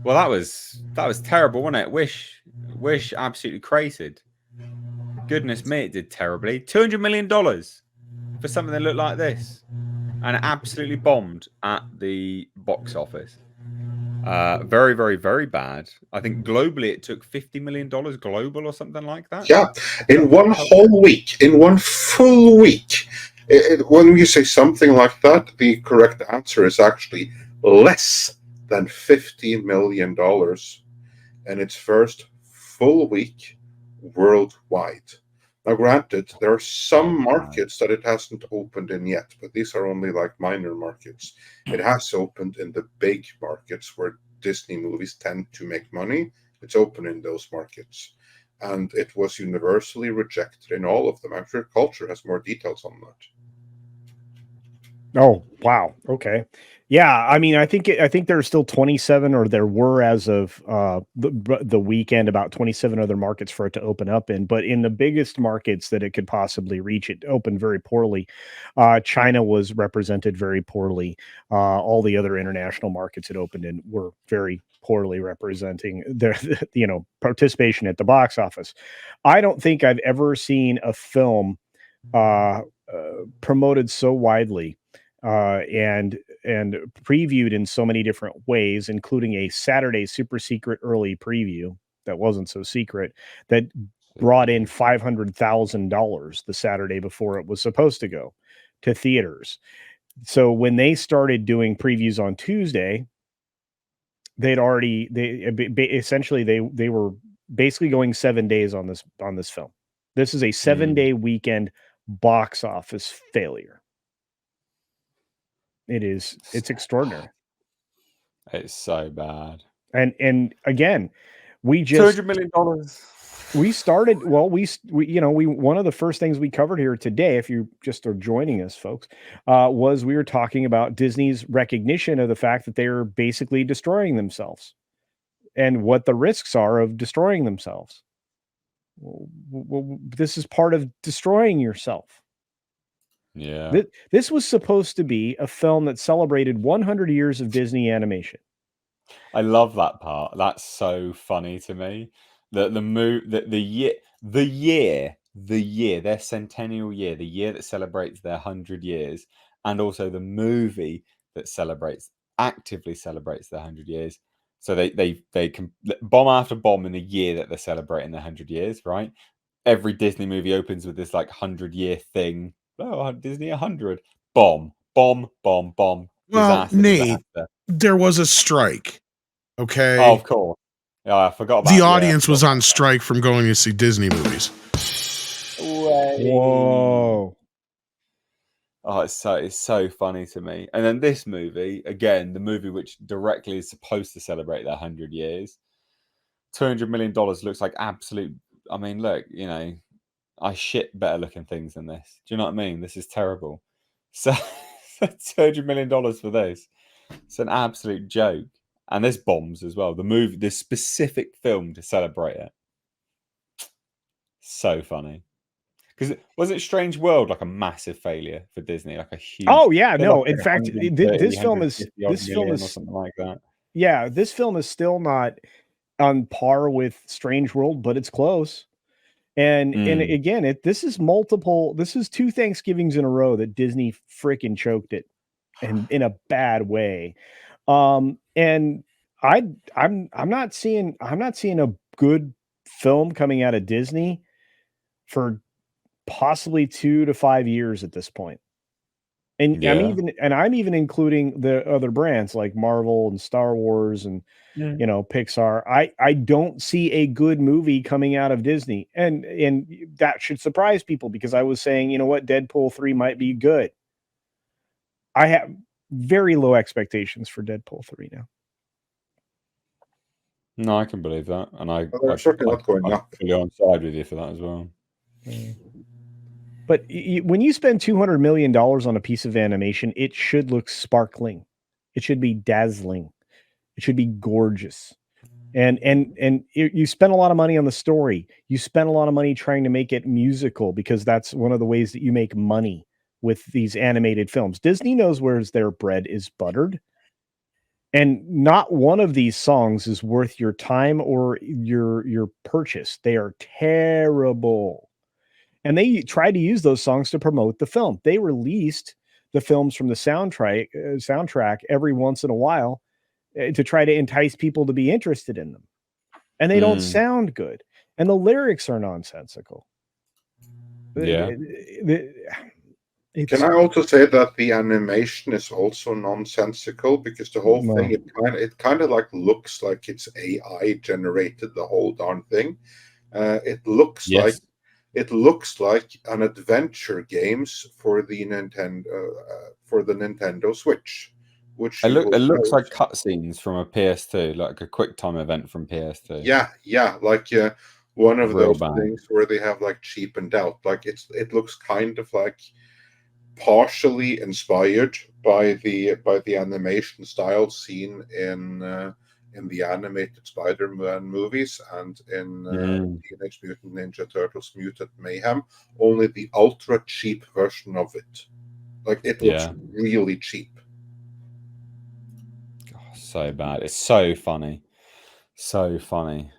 Well, that was terrible, wasn't it? Wish absolutely cratered. Goodness me, it did terribly. $200 million for something that looked like this, and it absolutely bombed at the box office. Very, very, very bad. I think globally it took $50 million global or something like that. Yeah, in one whole week, in one full week. When you say something like that, the correct answer is actually less than $50 million in its first full week worldwide. Now, granted, there are some markets that it hasn't opened in yet, but these are only like minor markets. It has opened in the big markets where Disney movies tend to make money. It's open in those markets. And it was universally rejected in all of them. I'm sure Culture has more details on that. Oh, wow. Okay. Yeah, I mean, I think there's still 27, or there were as of the weekend, about 27 other markets for it to open up in. But in the biggest markets that it could possibly reach, it opened very poorly. China was represented very poorly. All the other international markets it opened in were very poorly representing their participation at the box office. I don't think I've ever seen a film promoted so widely and previewed in so many different ways, including a Saturday super secret early preview that wasn't so secret, that brought in $500,000 the Saturday before it was supposed to go to theaters. So when they started doing previews on Tuesday, they were basically going 7 days on this film. This is a 7-day weekend box office failure. It's extraordinary. It's so bad. And again, we just $200 million. we started we one of the first things we covered here today, if you just are joining us, folks, was we were talking about Disney's recognition of the fact that they're basically destroying themselves and what the risks are of destroying themselves. Well, this is part of destroying yourself. Yeah. This was supposed to be a film that celebrated 100 years of Disney animation. I love that part. That's so funny to me. The year, their centennial year, the year that celebrates their 100 years, and also the movie that actively celebrates their 100 years. So they can bomb after bomb in the year that they're celebrating their 100 years, right? Every Disney movie opens with this like 100-year thing. Oh, Disney 100. Bomb, bomb, bomb, bomb. Well, Disaster, Nate, disaster. there was a strike. Okay. Oh, of course. Yeah, I forgot about the audience was on strike from going to see Disney movies. Whoa. Oh, it's so funny to me. And then this movie, again, the movie which directly is supposed to celebrate their 100 years, $200 million looks like absolute. I mean, look, I shit better looking things than this. Do you know what I mean? This is terrible. So $200 million for this. It's an absolute joke. And this bombs as well. The movie, this specific film to celebrate it. So funny. Because wasn't Strange World like a massive failure for Disney? Like a huge. Oh yeah, no. Like In fact, this film is or something like that. Yeah, this film is still not on par with Strange World, but it's close. And again, this is 2 Thanksgivings in a row that Disney freaking choked it, and in a bad way. And I'm not seeing a good film coming out of Disney for possibly 2 to 5 years at this point. And I'm even including the other brands like Marvel and Star Wars and Pixar. I don't see a good movie coming out of Disney, and that should surprise people, because I was saying, you know what, Deadpool 3 might be good. I have very low expectations for Deadpool 3 now. No, I can believe that, and I'm certainly not going up. Fully on side with you for that as well. But when you spend $200 million on a piece of animation, it should look sparkling. It should be dazzling. It should be gorgeous. And you spend a lot of money on the story. You spend a lot of money trying to make it musical, because that's one of the ways that you make money with these animated films. Disney knows where their bread is buttered. And not one of these songs is worth your time or your purchase. They are terrible. And they tried to use those songs to promote the film. They released the films from the soundtrack every once in a while to try to entice people to be interested in them. And they don't sound good. And the lyrics are nonsensical. Yeah. Can I also say that the animation is also nonsensical, because the whole No. thing, it kind of like looks like it's AI generated, the whole darn thing. It looks Yes. like an adventure games for the Nintendo Switch, which It you will looks know. like cutscenes from a PS2, like a QuickTime event from PS2. Yeah, like one of Real those bad. things where they have like cheapened out. Like it looks kind of like partially inspired by the animation style seen in the animated Spider-Man movies and in Teenage Mutant Ninja Turtles Mutant Mayhem, only the ultra cheap version of it. Like it looks really cheap. Oh, so bad. It's so funny. So funny.